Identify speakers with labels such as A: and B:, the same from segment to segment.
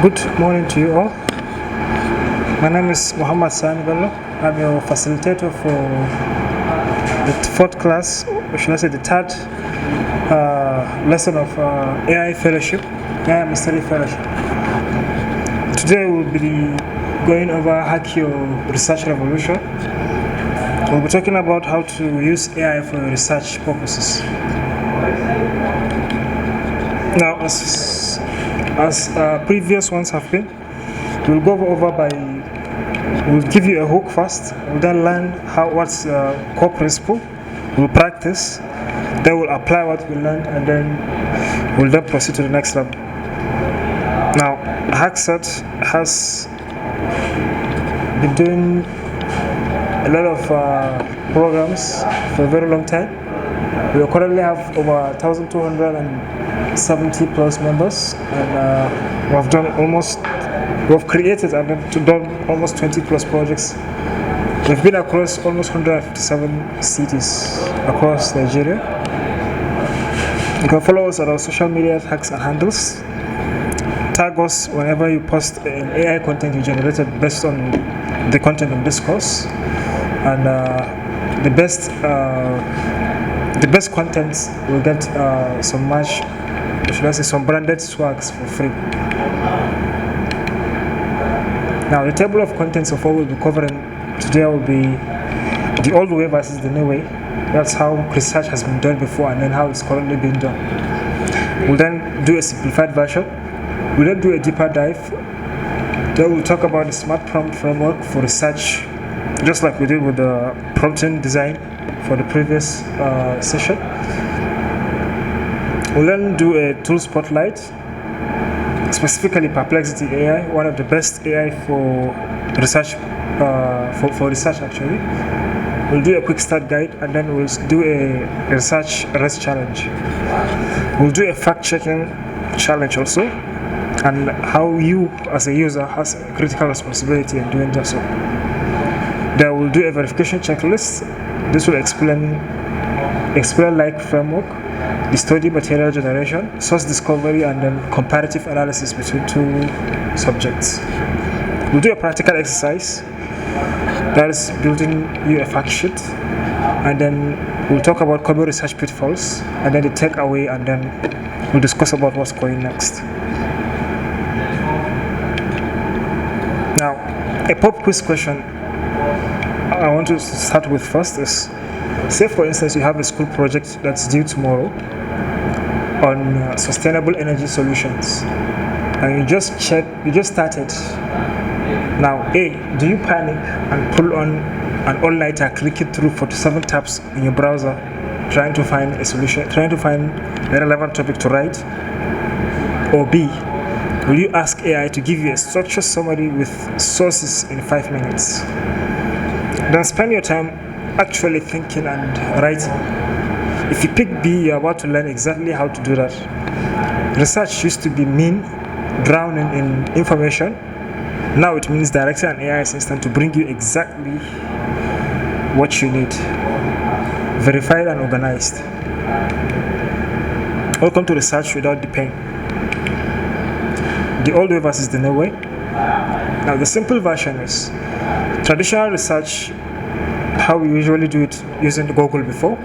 A: Good morning to you all. My name is Muhammad Sani Bello. I'm your facilitator for the fourth class, or should I say the third lesson of AI Fellowship, AI Mastery Fellowship. Today we'll be going over Hack Your Research Revolution. We'll be talking about how to use AI for research purposes. Now, as previous ones have been, we'll go over we'll give you a hook first, we'll then learn what's core principle, we'll practice, then we'll apply what we learned, and then we'll then proceed to the next level. Now, Hackset has been doing a lot of programs for a very long time. We currently have over 1,270 plus members, and we've created and done almost 20 plus projects. We've been across almost 157 cities across Nigeria. You can follow us on our social media tags and handles. Tag us whenever you post an AI content you generated based on the content of this course, and the best contents will get some branded swags for free. Now, the table of contents of what we'll be covering today will be the old way versus the new way. That's how research has been done before, and then how it's currently being done. We'll then do a simplified version. We'll then do a deeper dive. Then we'll talk about the smart prompt framework for research, just like we did with the prompting design for the previous session. We'll then do a tool spotlight, specifically Perplexity AI, one of the best AI for research, for research actually. We'll do a quick start guide, and then we'll do a research rest challenge. We'll do a fact-checking challenge also, and how you as a user has a critical responsibility in doing just so. Then we'll do a verification checklist. This will explain like framework, the study material generation, source discovery, and then comparative analysis between two subjects. We'll do a practical exercise, that is building you a fact sheet, and then we'll talk about common research pitfalls, and then the takeaway, and then we'll discuss about what's going next. Now, a pop quiz question I want to start with first is, say for instance you have a school project that's due tomorrow on sustainable energy solutions, and you just started. Now, A, do you panic and pull on an all-nighter, click it through 47 tabs in your browser, trying to find a solution, trying to find a relevant topic to write? Or B, will you ask AI to give you a structured summary with sources in 5 minutes? Then spend your time actually thinking and writing. If you pick B, you're about to learn exactly how to do that. Research used to be drowning in information. Now it means directing an AI assistant to bring you exactly what you need, verified and organized. Welcome to research without the pain. The old way versus the new way. Now, the simple version is traditional research, how we usually do it using Google before.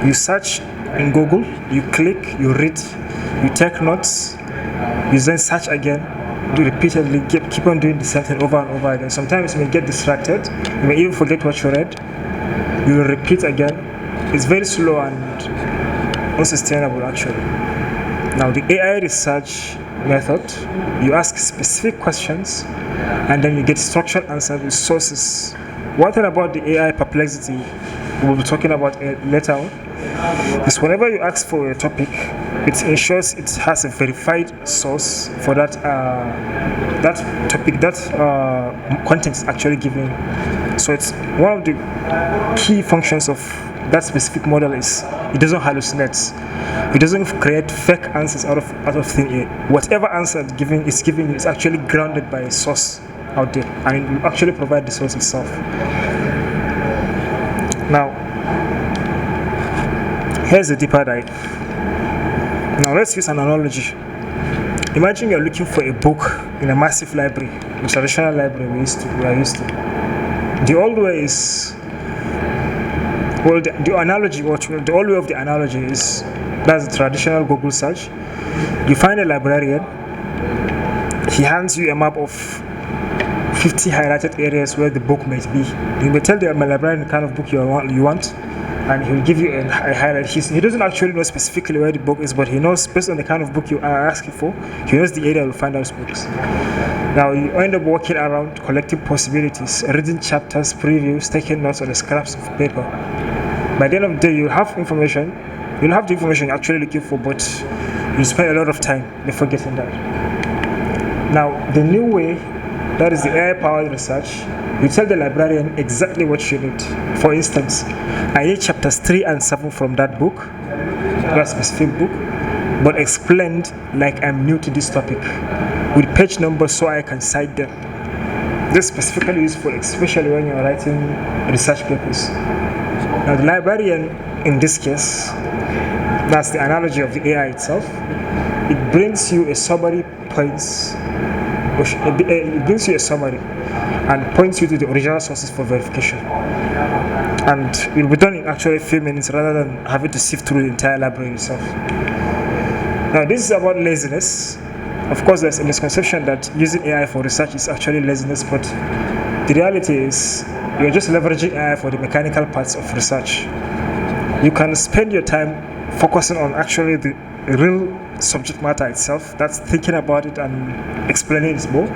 A: You search in Google, you click, you read, you take notes, you then search again, do repeatedly, keep on doing the same thing over and over again. Sometimes you may get distracted, you may even forget what you read, you will repeat again. It's very slow and unsustainable actually. Now, the AI research method, you ask specific questions, and then you get structured answers with sources. One thing about the AI Perplexity we'll be talking about later on is whenever you ask for a topic, it ensures it has a verified source for that topic, content is actually given. So it's one of the key functions of that specific model is it doesn't hallucinate. It doesn't create fake answers out of thin air. Whatever answer it's giving you is actually grounded by a source out there, and it will actually provide the source itself. Now, here's a deeper dive. Now let's use an analogy. Imagine you're looking for a book in a massive library, the traditional library we are used to. The old way is, well, the analogy, the old way of the analogy is, that's the traditional Google search. You find a librarian, he hands you a map of 50 highlighted areas where the book might be. You may tell the librarian the kind of book you want, and he'll give you a highlight. He doesn't actually know specifically where the book is, but he knows based on the kind of book you are asking for, he knows the area you'll find those books. Now you end up walking around collecting possibilities, reading chapters, previews, taking notes on the scraps of paper. By the end of the day, you'll have the information you're actually looking for, but you spend a lot of time before getting that. Now, the new way, that is the AI-powered research, you tell the librarian exactly what you need. For instance, I need chapters 3 and 7 from that book, that specific book, but explained like I'm new to this topic, with page numbers so I can cite them. This is specifically useful, especially when you're writing research papers. Now, the librarian, in this case, that's the analogy of the AI itself, it brings you a summary and points you to the original sources for verification. And it will be done in actually a few minutes rather than having to sift through the entire library yourself. Now, this is about laziness. Of course, there's a misconception that using AI for research is actually laziness, but the reality is you're just leveraging AI for the mechanical parts of research. You can spend your time focusing on actually the real subject matter itself, that's thinking about it and explaining it more,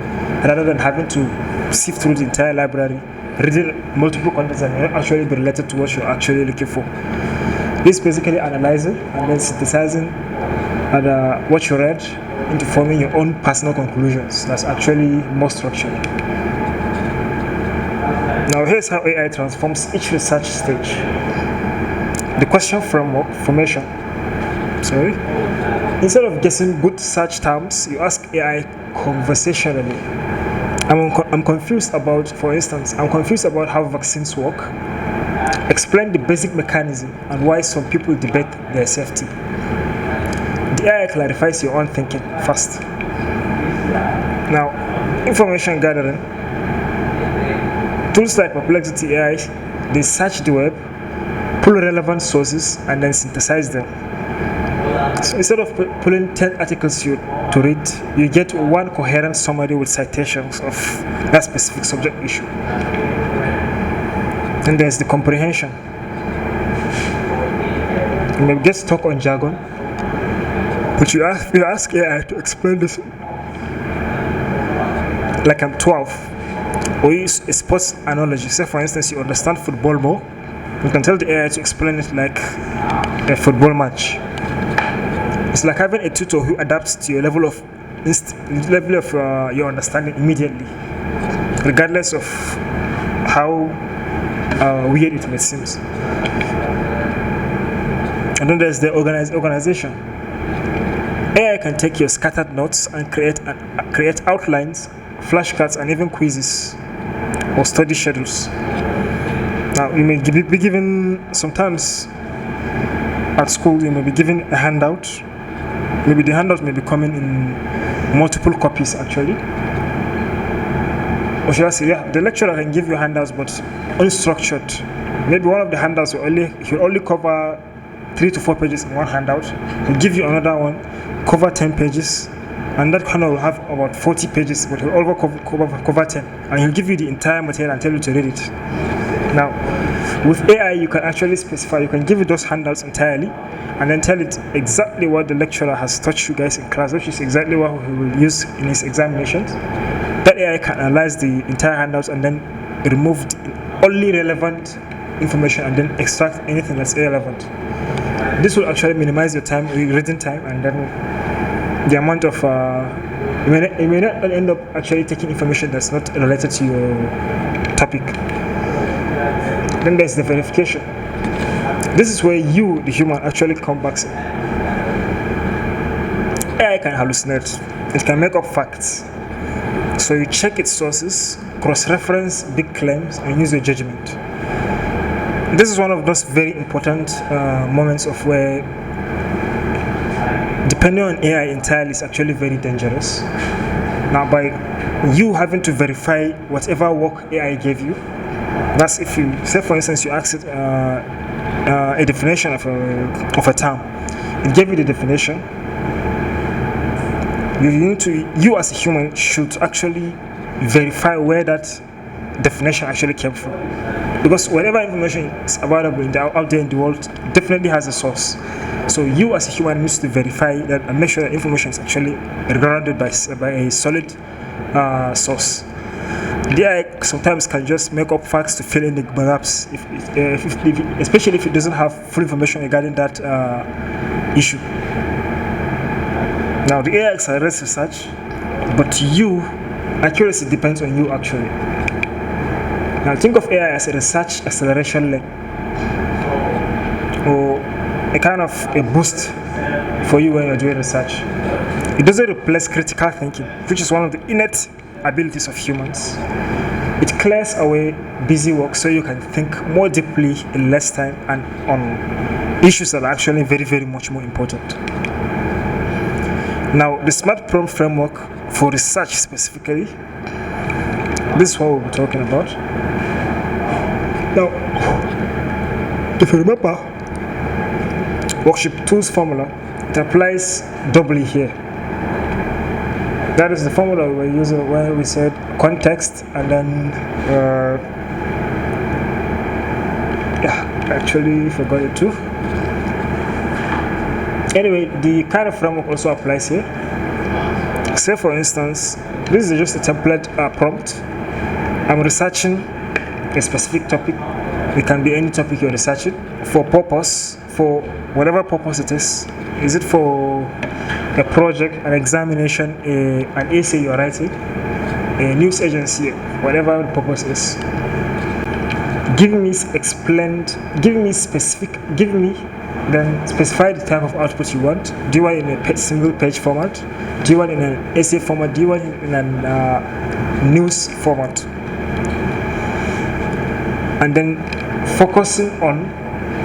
A: rather than having to sift through the entire library, reading multiple contents and actually be related to what you're actually looking for. This basically analyzing and then synthesizing and what you read into forming your own personal conclusions. That's actually more structured. Now here's how AI transforms each research stage. The question framework formation. Instead of guessing good search terms, you ask AI conversationally. I'm confused about, for instance, how vaccines work. Explain the basic mechanism and why some people debate their safety. The AI clarifies your own thinking first. Now, information gathering. Tools like Perplexity AI, they search the web, pull relevant sources, and then synthesize them. So instead of pulling 10 articles to read, you get one coherent summary with citations of that specific subject issue. And there's the comprehension. You may get stuck on jargon, but you ask AI to explain this like I'm 12. Or use a sports analogy. Say for instance, you understand football more, you can tell the AI to explain it like a football match. It's like having a tutor who adapts to your level of your understanding immediately, regardless of how weird it may seem. And then there's the organization. AI can take your scattered notes and create outlines, flashcards, and even quizzes or study schedules. Now, you may be given, sometimes at school, you may be given a handout. Maybe the handout may be coming in multiple copies actually. Or should I say, the lecturer can give you handouts but unstructured. Maybe one of the handouts will only cover 3 to 4 pages in one handout. He'll give you another one, cover 10 pages, and that handout will have about 40 pages, but he'll over cover 10. And he'll give you the entire material and tell you to read it. Now, with AI, you can actually specify, you can give it those handouts entirely, and then tell it exactly what the lecturer has taught you guys in class, which is exactly what he will use in his examinations. That AI can analyze the entire handouts and then remove the only relevant information and then extract anything that's irrelevant. This will actually minimize your reading time, and then the amount of you may not end up actually taking information that's not related to your topic. Then there's the verification. This is where you, the human, actually come back in. AI can hallucinate. It can make up facts. So you check its sources, cross-reference big claims, and use your judgment. This is one of those very important moments of where the depending on AI entirely is actually very dangerous. Now, by you having to verify whatever work AI gave you, that's if you say, for instance, you asked it a definition of a term, it gave you the definition. You as a human should actually verify where that definition actually came from, because whatever information is available out there in the world definitely has a source. So you as a human needs to verify that and make sure that information is actually grounded by a solid source. The AI sometimes can just make up facts to fill in the gaps, especially if it doesn't have full information regarding that issue. Now, the AI accelerates research, but accuracy depends on you actually. Now, think of AI as a research acceleration lane, or a kind of a boost for you when you're doing research. It doesn't replace critical thinking, which is one of the innate abilities of humans. It clears away busy work so you can think more deeply in less time and on issues that are actually very, very much more important. Now, the smart prompt framework for research specifically, this is what we'll be talking about. Now, if you remember Worksheet 2's formula, it applies doubly here. That is the formula we were using when we said context and then actually forgot it too. Anyway, the kind of framework also applies here. Say for instance, this is just a template prompt. I'm researching a specific topic. It can be any topic you're researching for whatever purpose it is. Is it for a project, an examination, an essay you're writing, a news agency, whatever the purpose is? Then specify the type of output you want. Do you want it in a single page format? Do you want it in an essay format? Do you want it in a news format? And then focusing on,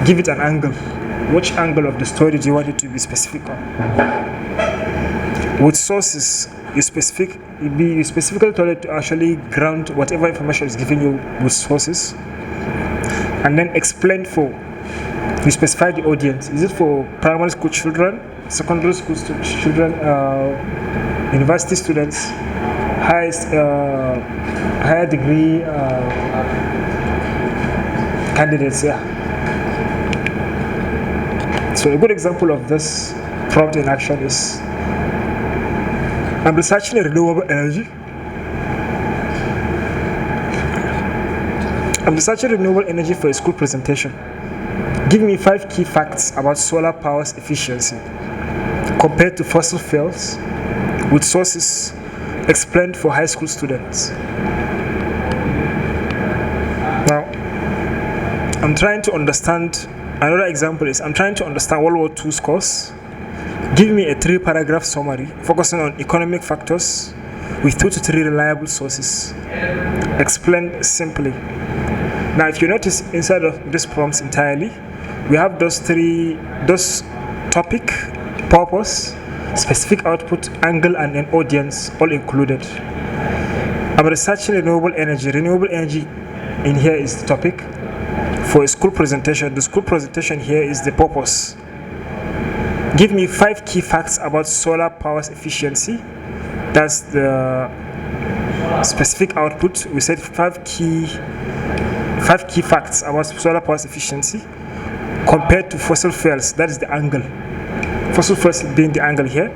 A: give it an angle. Which angle of the story do you want it to be specific on? With sources, you specifically told it to actually ground whatever information is given you with sources, and then explain for. You specify the audience. Is it for primary school children, secondary school children, university students, higher degree candidates? Yeah. So a good example of this prompt in action is, I'm researching renewable energy. I'm researching renewable energy for a school presentation. Give me 5 key facts about solar power's efficiency compared to fossil fuels, with sources explained for high school students. Now, I'm trying to understand, another example is, I'm trying to understand World War II scores. Give me a 3-paragraph summary focusing on economic factors with 2 to 3 reliable sources. Explained simply. Now, if you notice inside of these prompts entirely, we have those topic, purpose, specific output, angle, and an audience all included. I'm researching renewable energy. Renewable energy in here is the topic. For a school presentation, the school presentation here is the purpose. Give me 5 key facts about solar power's efficiency. That's the specific output. We said 5 key facts about solar power's efficiency compared to fossil fuels. That is the angle. Fossil fuels being the angle here,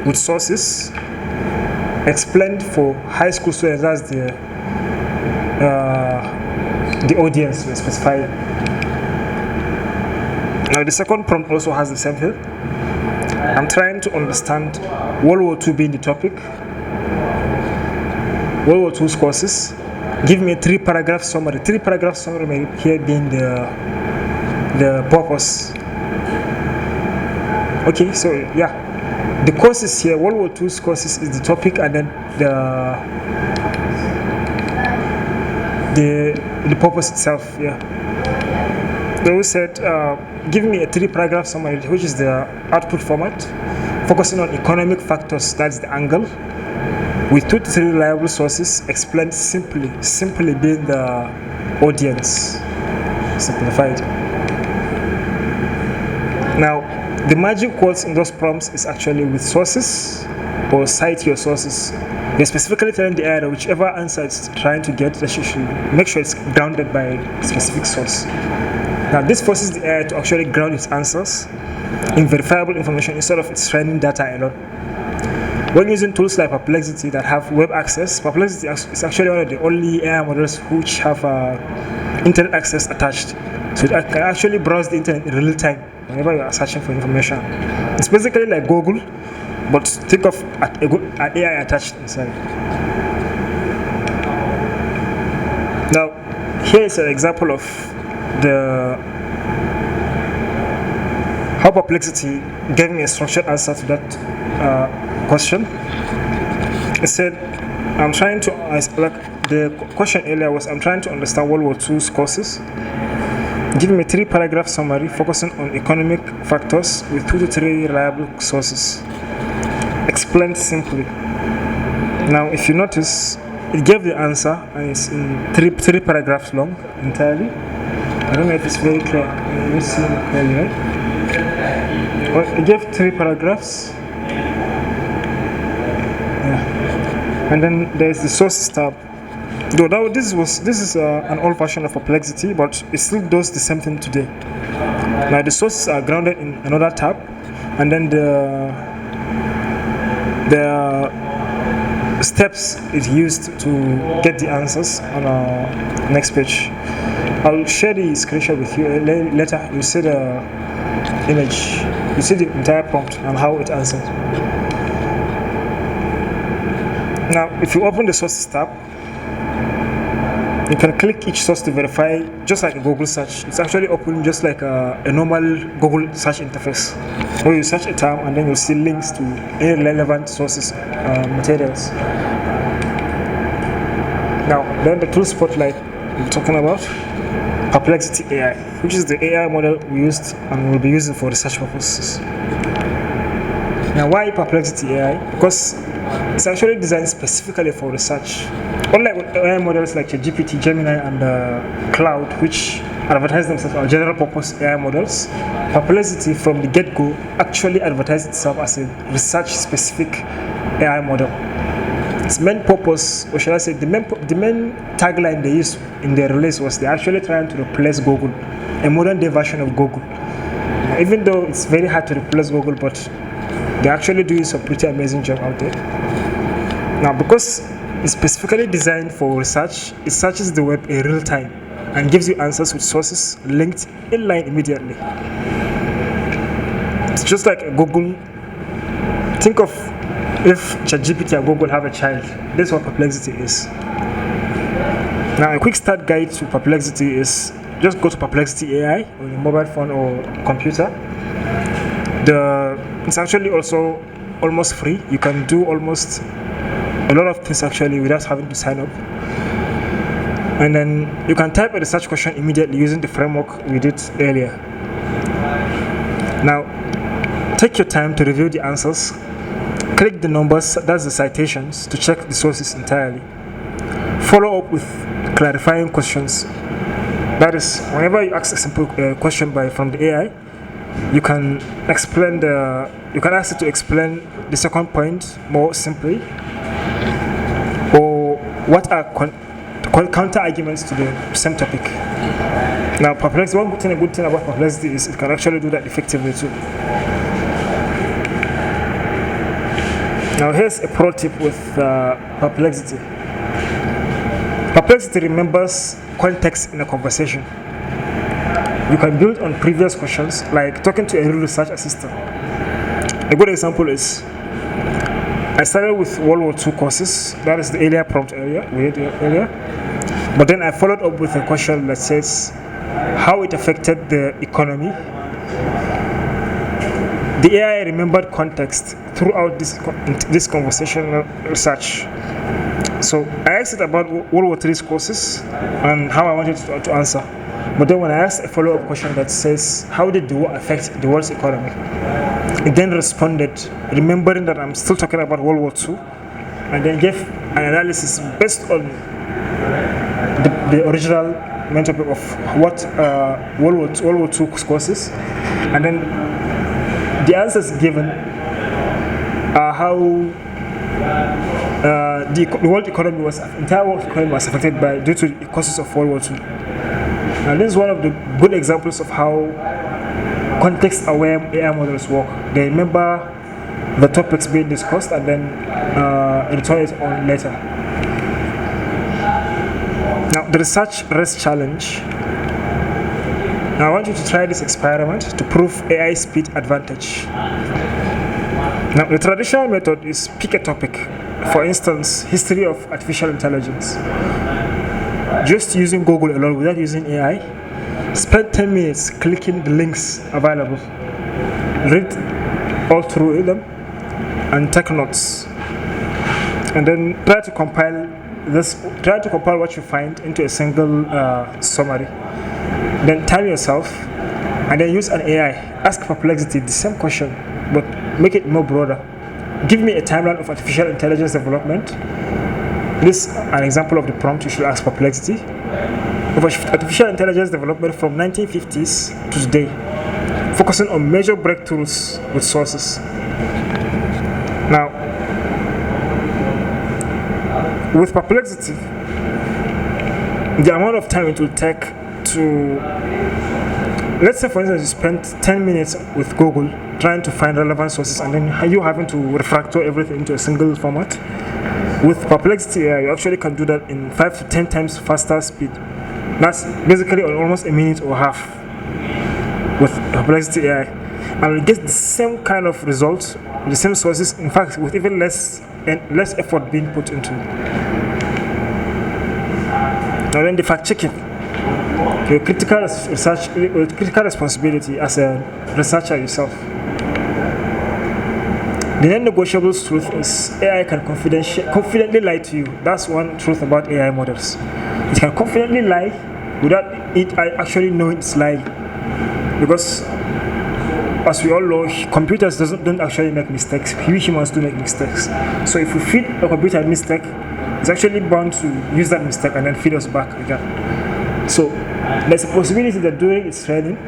A: with sources explained for high school students. That's the audience we specify. Now the second prompt also has the same thing. I'm trying to understand World War II being the topic, World War II courses. Give me a 3-paragraph summary. 3-paragraph summary here being the purpose. Okay, so yeah, the courses here, World War II's courses is the topic, and then the purpose itself. Yeah, they said give me a 3-paragraph summary, which is the output format. focusing on economic factors, that's the angle, with 2 to 3 reliable sources, explained simply being the audience, simplified. Now, the magic words in those prompts is actually with sources or cite your sources. They're specifically telling the AI that whichever answer it's trying to get, that you should make sure it's grounded by a specific source. Now, this forces the AI to actually ground its answers in verifiable information instead of its training data alone. When using tools like Perplexity that have web access, Perplexity is actually one of the only AI models which have internet access attached. So it can actually browse the internet in real time whenever you are searching for information. It's basically like Google, but think of an AI attached inside. Now, here is an example of how Perplexity gave me a structured answer to that question. It said, the question earlier was, I'm trying to understand World War II's causes. Give me a 3-paragraph summary focusing on economic factors with 2 to 3 reliable sources. Explained simply. Now, if you notice, it gave the answer and it's in 3 paragraphs long entirely. I don't know if it's very clear. You see it clearly, right? Well, it gave 3 paragraphs. Yeah. And then there's the sources tab. Though this is an old version of Perplexity, but it still does the same thing today. Now the sources are grounded in another tab, and then the steps is used to get the answers on our next page. I'll share the screenshot with you later. You see the image, you see the entire prompt and how it answers. Now, if you open the sources tab, you can click each source to verify, just like a Google search. It's actually open just like a normal Google search interface, where you search a term and then you'll see links to any relevant sources, materials. Now, then the tool spotlight we're talking about, Perplexity AI, which is the AI model we used and will be using for research purposes. Now, why Perplexity AI? Because it's actually designed specifically for research. Unlike AI models like GPT, Gemini, and Cloud, which advertise themselves as general purpose AI models, Perplexity from the get-go actually advertised itself as a research specific AI model. Its main purpose, or should I say, the main tagline they used in their release was they're actually trying to replace Google, a modern day version of Google. Even though it's very hard to replace Google, but they're actually doing some pretty amazing job out there. Now, because it's specifically designed for research, it searches the web in real time and gives you answers with sources linked inline immediately. It's just like Google. Think of if ChatGPT and Google have a child. This is what Perplexity is. Now, a quick start guide to Perplexity is just go to Perplexity AI on your mobile phone or computer. It's actually also almost free. You can do almost a lot of things actually without having to sign up. And then you can type a research question immediately using the framework we did earlier. Now, take your time to review the answers. Click the numbers, that's the citations, to check the sources entirely. Follow up with clarifying questions. That is, whenever you ask a simple question from the AI, you can ask it to explain the second point more simply, or what are counter arguments to the same topic. Now, Perplexity, a good thing about Perplexity is it can actually do that effectively too. Now, here's a pro tip with Perplexity. Perplexity remembers context in a conversation. You can build on previous questions, like talking to a real research assistant. A good example is, I started with World War II causes, that is the earlier prompt area, we had earlier. But then I followed up with a question that says, how it affected the economy. The AI remembered context throughout this conversational research. So I asked it about World War III's causes and how I wanted to answer. But then when I asked a follow-up question that says, how did the war affect the world's economy? It then responded, remembering that I'm still talking about World War II, and then gave an analysis based on the original main topic of what World War II causes, and then the answers given are how the world economy entire world economy was affected due to the causes of World War II. And this is one of the good examples of how context-aware AI models work. They remember the topics being discussed and then return it on later. Now, the research race challenge. Now, I want you to try this experiment to prove AI speed advantage. Now, the traditional method is pick a topic, for instance, history of artificial intelligence. Just using Google alone without using AI, spend 10 minutes clicking the links available, read all through them, and take notes. And then try to compile what you find into a single summary. Then time yourself, and then use an AI. Ask Perplexity the same question, but make it more broader. Give me a timeline of artificial intelligence development. This is an example of the prompt you should ask Perplexity. Of artificial intelligence development from 1950s to today, focusing on major breakthroughs with sources. Now, with Perplexity, the amount of time it will take to, let's say for instance you spend 10 minutes with Google trying to find relevant sources and then you having to refactor everything into a single format. With Perplexity AI, you actually can do that in 5 to 10 times faster speed. That's basically on almost a minute or half with Perplexity AI. And you get the same kind of results, the same sources, in fact with even less effort being put into it. Now then the fact checking. Your critical responsibility as a researcher yourself. The non-negotiable truth is AI can confidently lie to you. That's one truth about AI models. It can confidently lie without it actually knowing it's lying. Because as we all know, computers don't actually make mistakes. We humans do make mistakes. So if we feed a computer a mistake, it's actually bound to use that mistake and then feed us back again. So there's a possibility that during its training,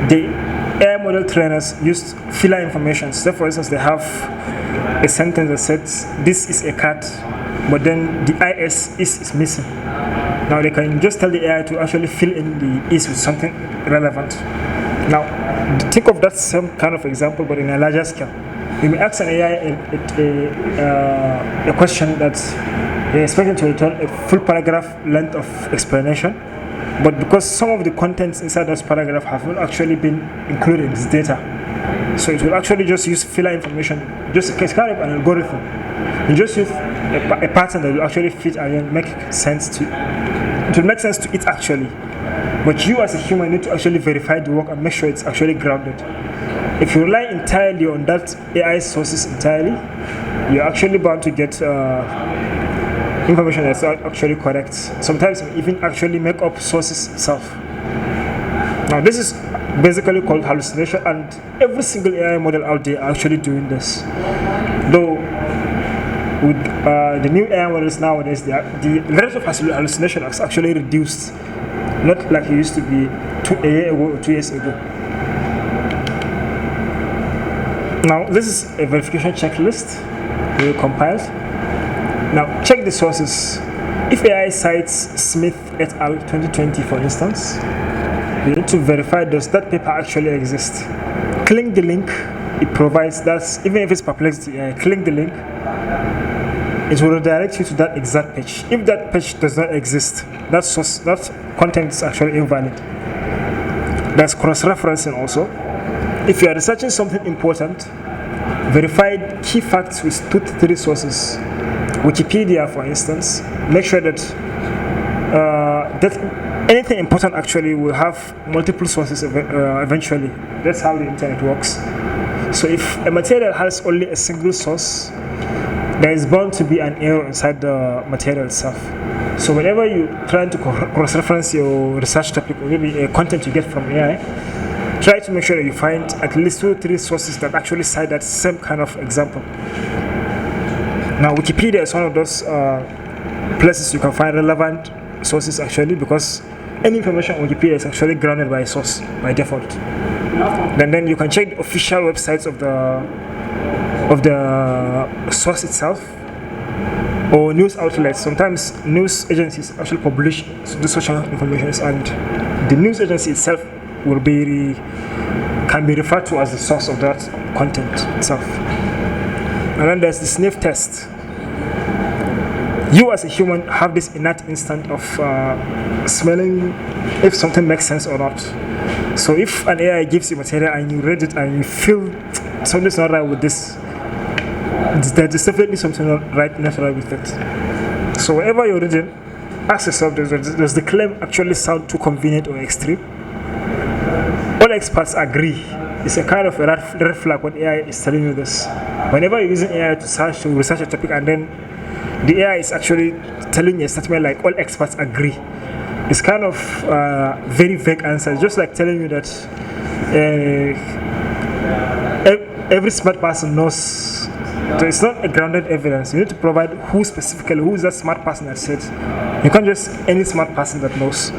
A: the AI model trainers used filler information. So for instance, they have a sentence that says, this is a cat, but then the IS is missing. Now they can just tell the AI to actually fill in the is with something relevant. Now, think of that same kind of example, but in a larger scale. You may ask an AI a question that's expected to return a full paragraph length of explanation, but because some of the contents inside those paragraphs have not actually been included in this data, so it will actually just use filler information, just it's kind of an algorithm. You just use a pattern that will actually fit and make sense to it will make sense to it actually. But you as a human need to actually verify the work and make sure it's actually grounded. If you rely entirely on that AI sources entirely, you're actually bound to get information that's not actually correct. Sometimes you even actually make up sources itself. Now this is basically called hallucination, and every single AI model out there are actually doing this. Though with the new AI models nowadays, the rate of hallucination is actually reduced, not like it used to be a year ago or 2 years ago. Now this is a verification checklist we compiled. Now check the sources. If AI cites Smith et al. 2020 for instance, you need to verify does that paper actually exist. Click the link it provides. That's even if it's Perplexity AI, click the link. It will redirect you to that exact page. If that page does not exist, that content is actually invalid. There's cross-referencing also. If you are researching something important, verify key facts with 2 to 3 sources. Wikipedia, for instance, make sure that anything important actually will have multiple sources eventually. That's how the internet works. So if a material has only a single source, there is bound to be an error inside the material itself. So whenever you try to cross-reference your research topic or maybe a content you get from AI, try to make sure that you find at least 2 or 3 sources that actually cite that same kind of example. Now, Wikipedia is one of those places you can find relevant sources actually, because any information on Wikipedia is actually grounded by a source by default. Then you can check the official websites of the source itself, or news outlets. Sometimes news agencies actually publish the social information, and the news agency itself can be referred to as the source of that content itself. And then there's the sniff test. You as a human have this innate instinct of smelling if something makes sense or not. So if an AI gives you material and you read it and you feel something's not right with this, there's definitely something not right with it. So whenever you're reading, ask yourself, does the claim actually sound too convenient or extreme? All experts agree. It's a kind of a red flag when AI is telling you this. Whenever you're using AI to research a topic and then the AI is actually telling you a statement like all experts agree, it's kind of very vague answer. It's just like telling you that every smart person knows. So it's not a grounded evidence. You need to provide who is that smart person that said. You can't just any smart person that knows.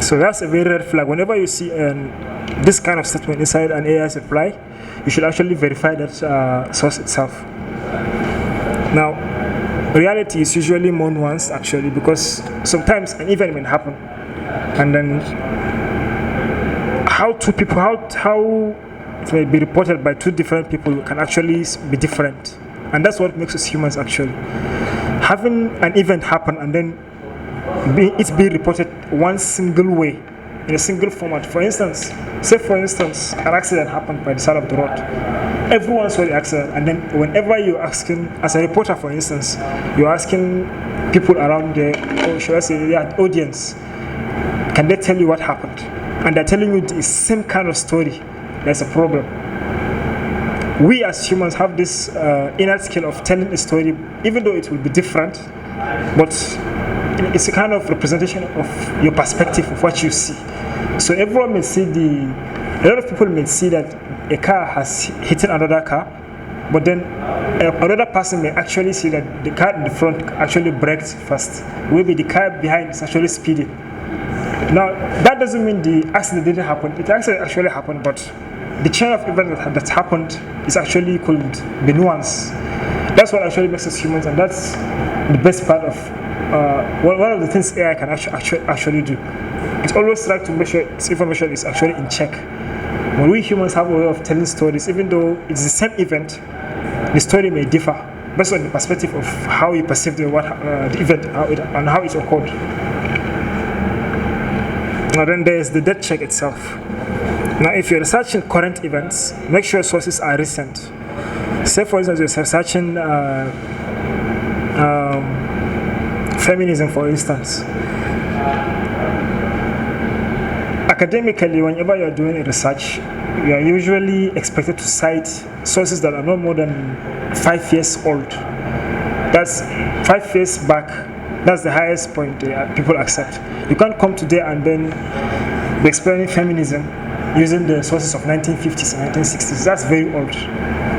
A: So that's a very red flag. Whenever you see this kind of statement inside an AI's reply, you should actually verify that source itself. Now, reality is usually more nuanced actually, because sometimes an event may happen, and then how it may be reported by 2 different people can actually be different, and that's what makes us humans actually. Having an event happen and then it's being reported one single way in a single format. For instance, an accident happened by the side of the road. Everyone saw the accident, and then whenever you're asking, as a reporter for instance, you're asking people around or should I say the audience, can they tell you what happened? And they're telling you the same kind of story. There's a problem. We as humans have this innate skill of telling a story, even though it will be different, but it's a kind of representation of your perspective of what you see. So everyone may see a lot of people may see that a car has hit another car, but then another person may actually see that the car in the front actually braked first. Maybe the car behind is actually speeding. Now, that doesn't mean the accident didn't happen. It actually happened, but the chain of events that happened is actually called the nuance. That's what actually makes us humans, and that's the best part of one of the things AI can actually do. It always tries to make sure its information is actually in check. When we humans have a way of telling stories, even though it's the same event, the story may differ based on the perspective of how you perceive the event and how it occurred. Now then there's the date check itself. Now if you're researching current events, make sure sources are recent. Say for instance you're researching feminism for instance. Academically, whenever you're doing a research, you are usually expected to cite sources that are not more than 5 years old. That's 5 years back. That's the highest point people accept. You can't come today and then be explaining feminism using the sources of 1950s and 1960s. That's very old.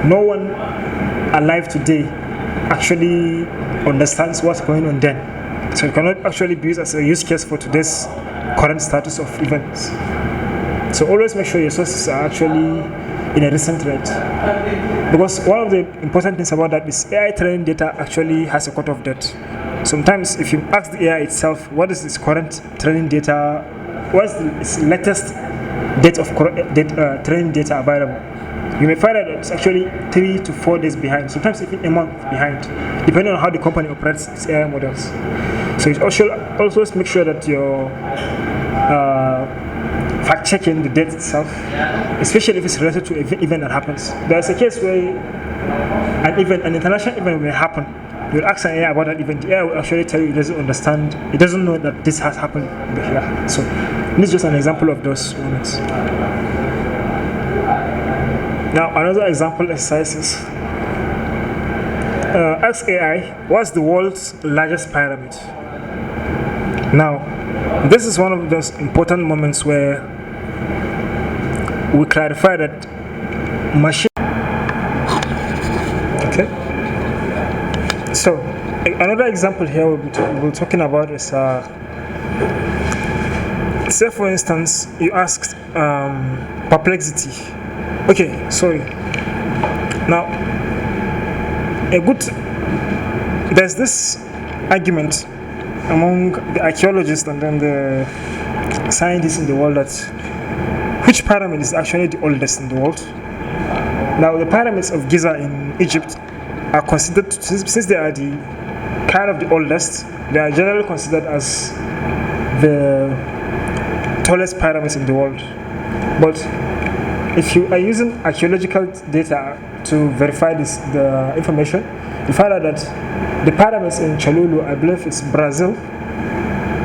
A: No one alive today actually understands what's going on then. So it cannot actually be used as a use case for today's current status of events. So always make sure your sources are actually in a recent rate. Because one of the important things about that is AI training data actually has a cutoff date. Sometimes if you ask the AI itself, what is its current training data, what's its latest date of training data available, you may find that it's actually 3 to 4 days behind, sometimes even a month behind, depending on how the company operates its AI models. So you also make sure that you're fact-checking the date itself, especially if it's related to an event that happens. There's a case where an international event may happen. You'll ask an AI about that event. The AI will actually tell you it doesn't understand, it doesn't know that this has happened here. So this is just an example of those moments. Now another example exercise is Ask AI, what's the world's largest pyramid? Now, this is one of those important moments where we clarify that machine. Okay. So, another example here we'll be talking about is, say for instance, you asked perplexity. Okay, sorry. Now, there's this argument among the archaeologists and then the scientists in the world that which pyramid is actually the oldest in the world. Now, the pyramids of Giza in Egypt are considered, since they are the kind of the oldest, they are generally considered as the tallest pyramids in the world. But if you are using archaeological data to verify the information, you find out that the pyramids in Cholulu, I believe it's Brazil,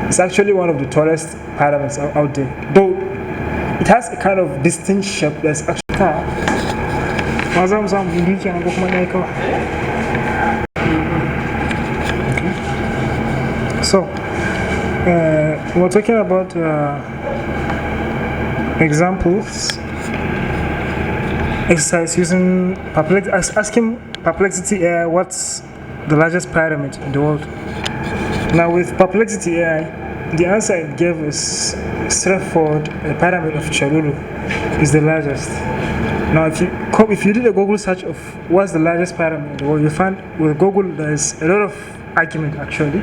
A: is actually one of the tallest pyramids out there. Though it has a kind of distinct shape that's actually. So, we're talking about examples. Exercise using asking Perplexity AI what's the largest pyramid in the world. Now, with Perplexity AI, the answer it gave is straightforward. The pyramid of Cholulu is the largest. Now, if you did a Google search of what's the largest pyramid in the world, you find with Google there's a lot of argument actually.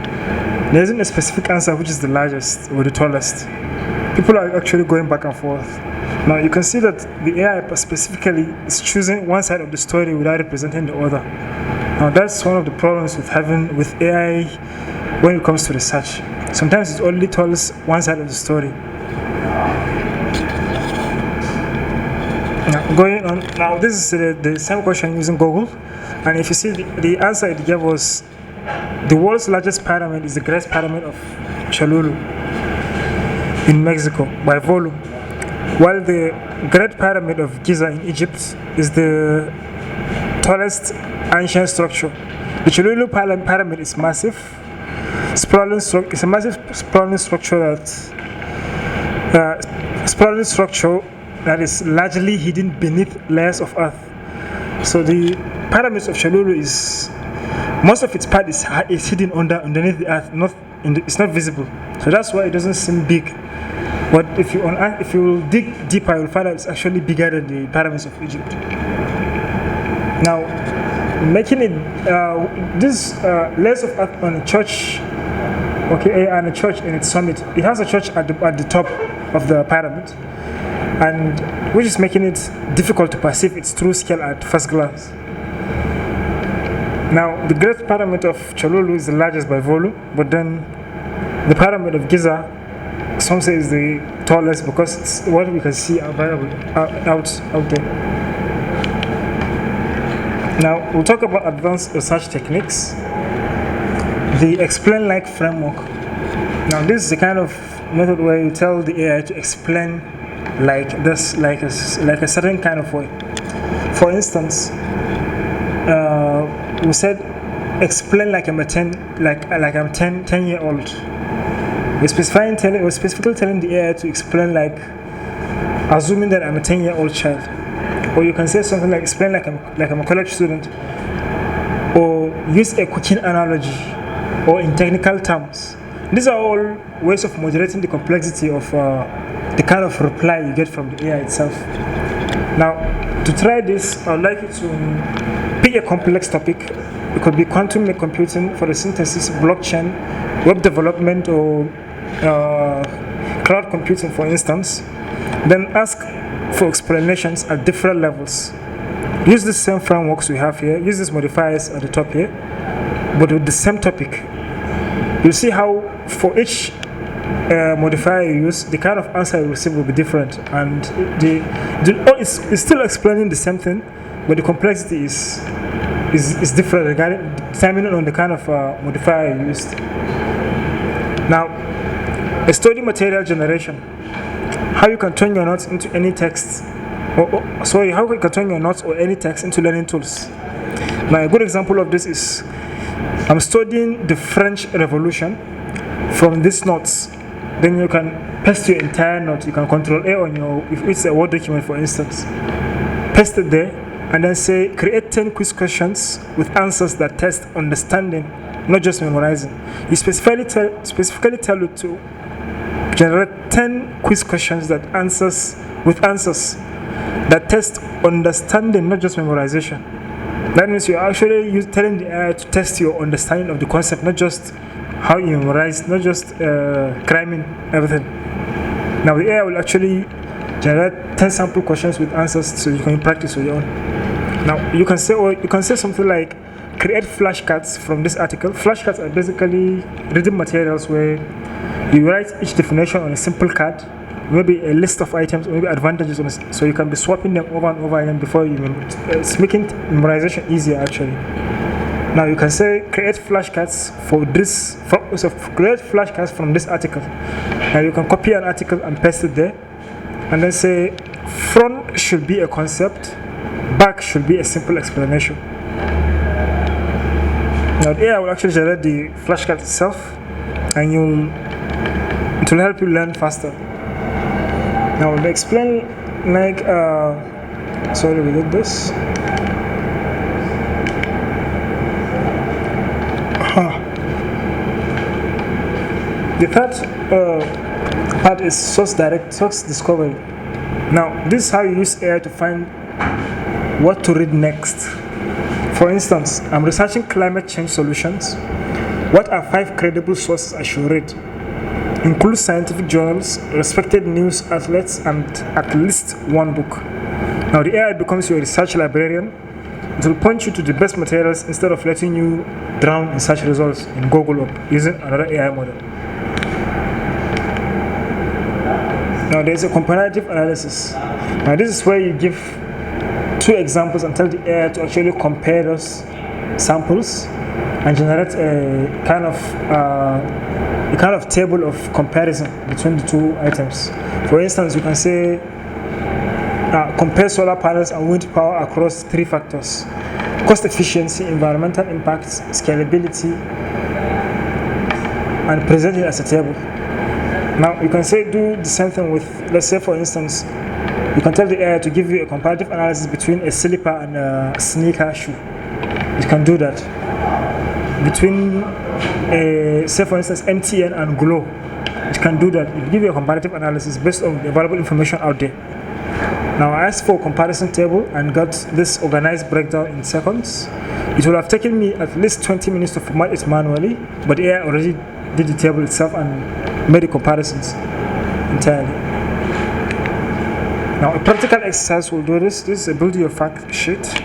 A: There isn't a specific answer which is the largest or the tallest. People are actually going back and forth. Now, you can see that the AI specifically is choosing one side of the story without representing the other. Now, that's one of the problems with AI when it comes to research. Sometimes it only tells one side of the story. Now, going on, now this is the same question using Google, and if you see the answer it gave was the world's largest pyramid is the Great Pyramid of Cholulu in Mexico by volume, while the Great Pyramid of Giza in Egypt is the tallest ancient structure. The Cholulu Pyramid is massive, sprawling structure. It's a massive sprawling structure that is largely hidden beneath layers of earth. So the pyramids of Cholulu most of its part is hidden underneath the earth. It's not visible. So that's why it doesn't seem big. But if you dig deeper, you'll find out it's actually bigger than the pyramids of Egypt. Now, making it this layers of earth on a church, and a church in its summit. It has a church at the top of the pyramid, and which is making it difficult to perceive its true scale at first glance. Now, the Great Pyramid of Cholulu is the largest by volume, but then the Pyramid of Giza, some say, is the tallest because it's what we can see available out there. Now, we'll talk about advanced research techniques. The explain like framework. Now, this is the kind of method where you tell the AI to explain like this, like a certain kind of way. For instance, we said explain like I'm 10-year-old. We're specifically telling the AI to explain like assuming that I'm a 10-year-old child. Or you can say something like explain like I'm a college student. Or use a cooking analogy, or in technical terms. These are all ways of moderating the complexity of the kind of reply you get from the AI itself. Now, to try this, I would like you to pick a complex topic. It could be quantum computing for the synthesis, blockchain, web development, or cloud computing, for instance. Then ask for explanations at different levels. Use the same frameworks we have here. Use these modifiers at the top here, but with the same topic. You'll see how for each modifier you use, the kind of answer you receive will be different, and it's still explaining the same thing, but the complexity is different regarding depending on the kind of modifier you used. Now, a study material generation. How you can turn your notes into any text, how you can turn your notes or any text into learning tools. Now, a good example of this is I'm studying the French Revolution from these notes. Then you can paste your entire note. You can control A on your, if it's a Word document, for instance, paste it there, and then say create 10 quiz questions with answers that test understanding, not just memorizing. You specifically tell it to generate 10 quiz questions that answers that test understanding, not just memorization. That means you're actually telling the AI to test your understanding of the concept, not just how you memorize, not just cramming everything. Now the AI will actually generate 10 sample questions with answers, so you can practice on your own. Now you can say something like create flashcards from this article. Flashcards are basically reading materials where you write each definition on a simple card, maybe a list of items, or maybe advantages on it, so you can be swapping them over and over again before you it's making memorization easier actually. Now you can say create flashcards create flashcards from this article. Now you can copy an article and paste it there, and then say front should be a concept, back should be a simple explanation. Now the AI will actually generate the flashcard itself, and it will help you learn faster. Now to explain, like sorry, we did this. The third part is source discovery. Now this is how you use AI to find what to read next. For instance, I'm researching climate change solutions. What are 5 credible sources I should read? Include scientific journals, respected news outlets, and at least one book. Now the AI becomes your research librarian. It will point you to the best materials instead of letting you drown in search results in Google or using another AI model. Now there's a comparative analysis. Now this is where you give 2 examples and tell the AI to actually compare those samples and generate a kind of table of comparison between the 2 items. For instance, you can say compare solar panels and wind power across 3 factors: cost efficiency, environmental impacts, scalability, and present it as a table. Now you can say do the same thing with, let's say for instance, you can tell the AI to give you a comparative analysis between a slipper and a sneaker shoe. You can do that. Between, say for instance, MTN and Glow. You can do that. It will give you a comparative analysis based on the available information out there. Now I asked for a comparison table and got this organized breakdown in seconds. It would have taken me at least 20 minutes to format it manually, but the AI already did the table itself and made the comparisons entirely. Now a practical exercise will do this. This is a build your fact sheet.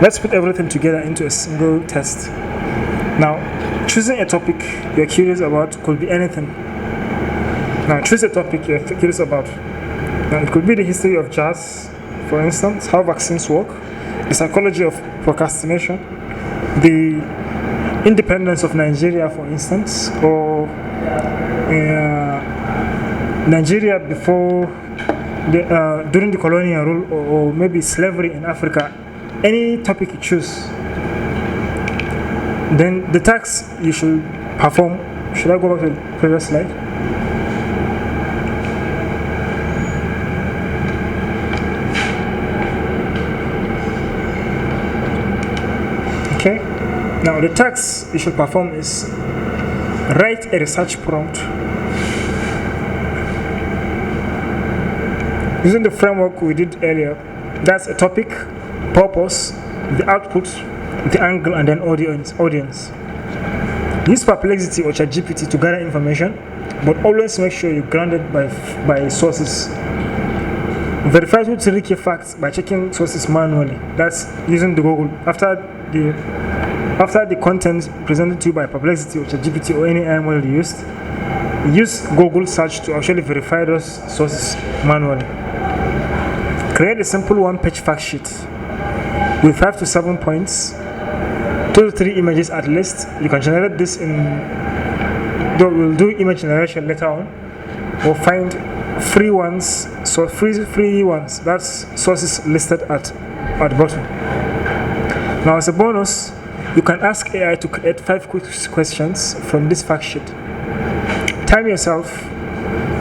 A: Let's put everything together into a single test. Now, choosing a topic you're curious about could be anything. Now choose a topic you're curious about. Now it could be the history of jazz, for instance, how vaccines work, the psychology of procrastination, the independence of Nigeria, for instance, or Nigeria before during the colonial rule, or maybe slavery in Africa. Any topic you choose. Then the tasks you should perform. Should I go back to the previous slide? Okay. Now the task you should perform is write a research prompt using the framework we did earlier. That's a topic, purpose, the output, the angle, and then audience. Use Perplexity or ChatGPT to gather information, but always make sure you're grounded by sources. Verify to trick your facts by checking sources manually. That's using the Google. After the content presented to you by Perplexity or ChatGPT or any AI model you used, use Google search to actually verify those sources manually. Create a simple 1-page fact sheet with 5 to 7 points, 2 to 3 images at least. You can generate this we'll do image generation later on, or find free ones. So free ones, that's sources listed at the bottom. Now, as a bonus, you can ask AI to create 5 quick questions from this fact sheet. Time yourself.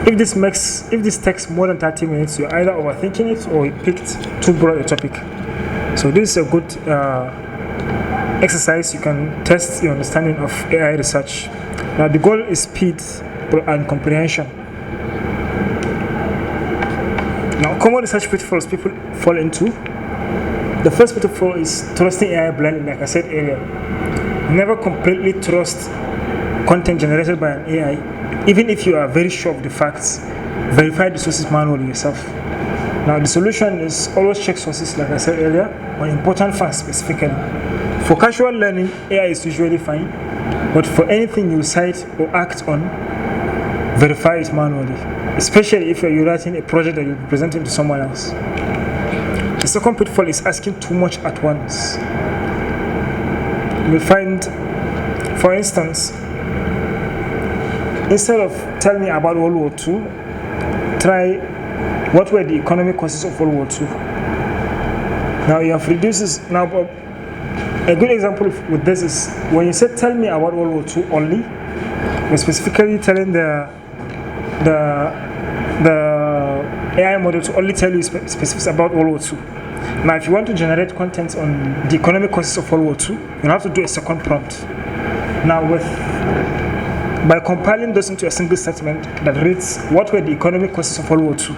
A: If this takes more than 30 minutes, you're either overthinking it or you picked too broad a topic. So this is a good exercise. You can test your understanding of AI research. Now the goal is speed and comprehension. Now, common research pitfalls people fall into. The first pitfall is trusting AI blindly, like I said earlier. Never completely trust content generated by an AI, even if you are very sure of the facts. Verify the sources manually yourself. Now, the solution is always check sources, like I said earlier, on important facts specifically. For casual learning, AI is usually fine, but for anything you cite or act on, verify it manually, especially if you're writing a project that you'll be presenting to someone else. The second pitfall is asking too much at once. You'll find, for instance, instead of tell me about World War II, try what were the economic causes of World War II. Now you have reduced this. Now, a good example with this is when you said tell me about World War II only, you're specifically telling the AI model to only tell you specifics about World War II. Now, if you want to generate content on the economic causes of World War II, you'll have to do a second prompt. Now, by compiling those into a single statement that reads what were the economic causes of World War II,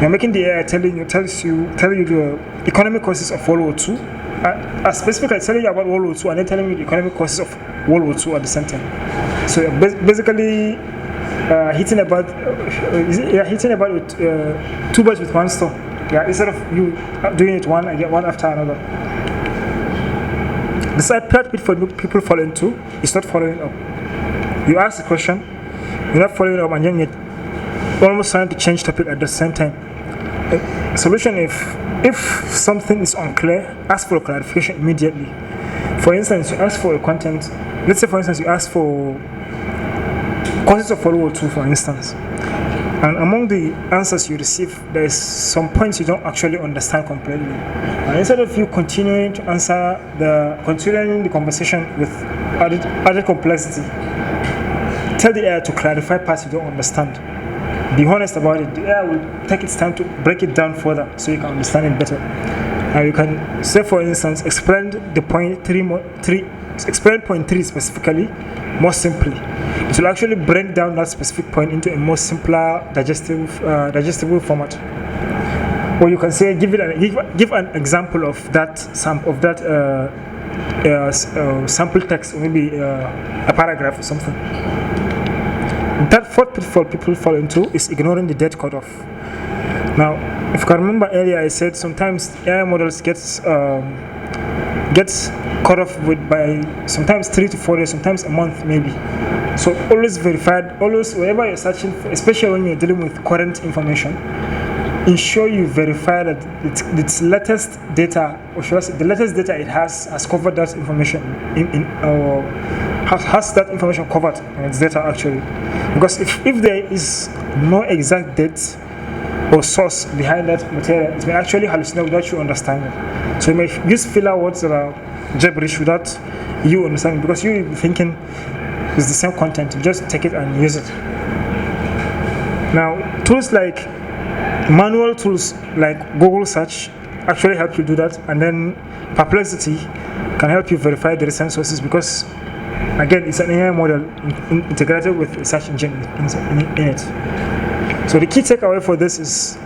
A: you're making the AI tell you the economic causes of World War II, as specifically telling you about World War II and then telling you the economic causes of World War II at the same time. So you're basically hitting about with 2 birds with 1 stone. Yeah, instead of you doing it one after another. The side pitfall people fall into is not following up. You ask the question, you're not following up, and then you're almost trying to change topic at the same time. Solution: if something is unclear, ask for clarification immediately. For instance, you ask for a content. Let's say, for instance, you ask for causes of World War II, for instance. And among the answers you receive, there is some points you don't actually understand completely. And instead of you continuing to continuing the conversation with added complexity, tell the AI to clarify parts you don't understand. Be honest about it. The AI will take its time to break it down further so you can understand it better. Now you can say, for instance, explain point 3 specifically more simply. It will actually break down that specific point into a more simpler, digestible format. Or you can say, give an example of that sample text, or maybe a paragraph or something. That fourth pitfall people fall into is ignoring the date cutoff. Now, if you can remember earlier, I said sometimes AI models gets cut off by sometimes 3 to 4 days, sometimes a month maybe. So always verify, always wherever you're searching for, especially when you're dealing with current information, ensure you verify that its latest data, or should I say, the latest data it has covered that information or has that information covered in its data actually. Because if there is no exact date or source behind that material, it may actually hallucinate without you understanding. So you may use filler words that are gibberish without you understanding, because you'll be thinking it's the same content. You just take it and use it. Now, tools like manual tools like Google Search actually help you do that, and then Perplexity can help you verify the recent sources, because again, it's an AI model integrated with a search engine in it. So the key takeaway for this is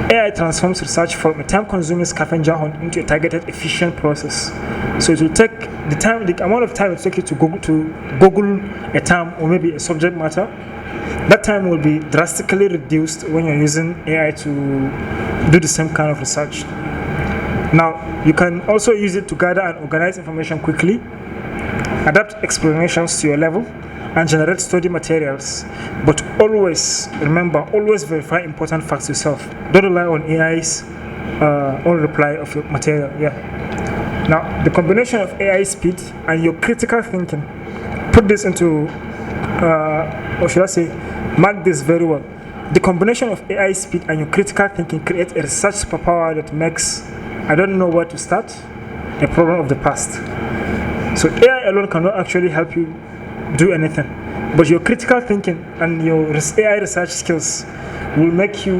A: AI transforms research from a time-consuming scavenger hunt into a targeted, efficient process. So it will take the amount of time it takes you to Google a term or maybe a subject matter. That time will be drastically reduced when you're using AI to do the same kind of research. Now, you can also use it to gather and organize information quickly, adapt explanations to your level, and generate study materials. But always verify important facts yourself. Don't rely on AI's own reply of your material. Now, the combination of AI speed and your critical thinking, put this into, or should I say, mark this very well. The combination of AI speed and your critical thinking creates a research superpower that makes I don't know where to start, a problem of the past. So AI alone cannot actually help you do anything, but your critical thinking and your AI research skills will make you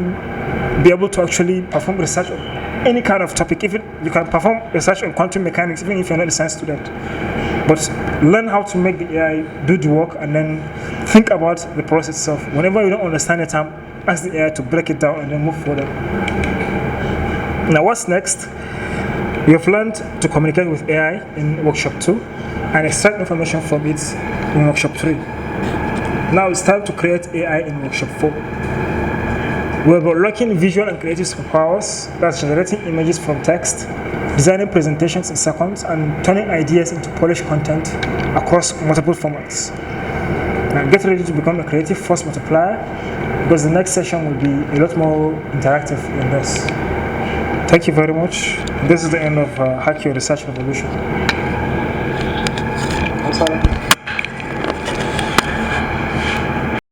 A: be able to actually perform research on any kind of topic. Even you can perform research on quantum mechanics, even if you're not a science student. But learn how to make the AI do the work, and then think about the process itself. Whenever you don't understand a term, ask the AI to break it down and then move forward. Now, what's next? We have learned to communicate with AI in workshop 2 and extract information from it in workshop 3. Now it's time to create AI in workshop 4. We're unlocking visual and creative superpowers, that's generating images from text, designing presentations in seconds, and turning ideas into polished content across multiple formats. Now get ready to become a creative force multiplier, because the next session will be a lot more interactive than this. Thank you very much. This is the end of Hack Your Research Revolution.